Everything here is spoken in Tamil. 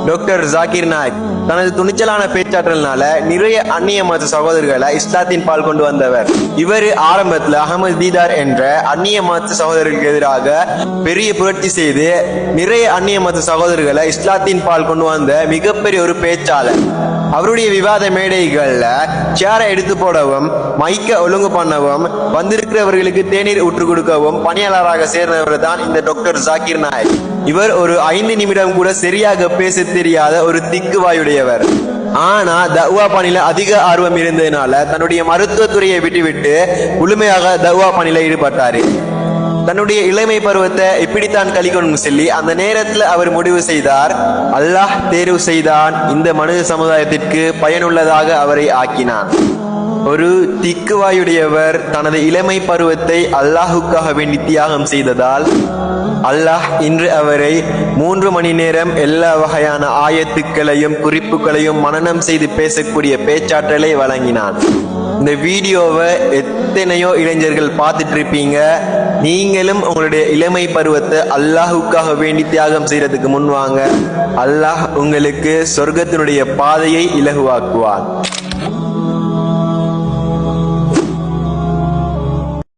டாக்டர் ஜாகிர் நாயக் தனது துணிச்சலான பேச்சாற்றலினால நிறைய அந்நிய மத சகோதரர்களை இஸ்லாத்தின் பால் கொண்டு வந்தவர். இவர் ஆரம்பத்தில் அகமது தீதார் என்ற அந்நிய மத சகோதரர்களுக்கு எதிராக பெரிய புரட்சி செய்து நிறைய அந்நிய மத சகோதரர்களை இஸ்லாத்தின் பால் கொண்டு வந்த மிகப்பெரிய ஒரு பேச்சாளர். அவருடைய விவாத மேடைகள்ல சேரை எடுத்து போடவும், மைக்க ஒழுங்கு பண்ணவும், வந்திருக்கிறவர்களுக்கு தேநீர் ஊற்று கொடுக்கவும் பணியாளராக சேர்ந்தவர் தான் இந்த டாக்டர் ஜாகிர் நாயக். இவர் ஒரு 5 நிமிடம் கூட சரியாக பேச தெரியாத ஒரு திக்குவாயுடையவர். ஆனா தஅவா பணியில அதிக ஆர்வம் இருந்ததுனால தன்னுடைய மருத்துவத்துறையை விட்டுவிட்டு முழுமையாக தஅவா பணியில ஈடுபட்டாரு. தன்னுடைய இளமை பருவத்தை இப்படித்தான் கழிக்கணும்னு சொல்லி அந்த நேரத்தில் அவர் முடிவு செய்தார். அல்லாஹ் தேர்வு செய்தான், இந்த மனித சமுதாயத்திற்கு பயனுள்ளதாக அவரை ஆக்கினான். ஒரு திக்குவாயுடையவர் தனது இளமை பருவத்தை அல்லாஹுக்காக வேண்டி தியாகம் செய்ததால் அல்லாஹ் இன்று அவரை 3 மணி நேரம் எல்லா வகையான ஆயத்துக்களையும் குறிப்புகளையும் மனனம் செய்து பேசக்கூடிய பேச்சாற்றலை வழங்கினான். இந்த வீடியோவை எத்தனையோ இளைஞர்கள் பார்த்துட்டு இருப்பீங்க. நீங்களும் உங்களுடைய இளமை பருவத்தை அல்லாஹுக்காக வேண்டி தியாகம் செய்யறதுக்கு முன்வாங்க. அல்லாஹ் உங்களுக்கு சொர்க்கத்தினுடைய பாதையை இலகுவாக்குவான்.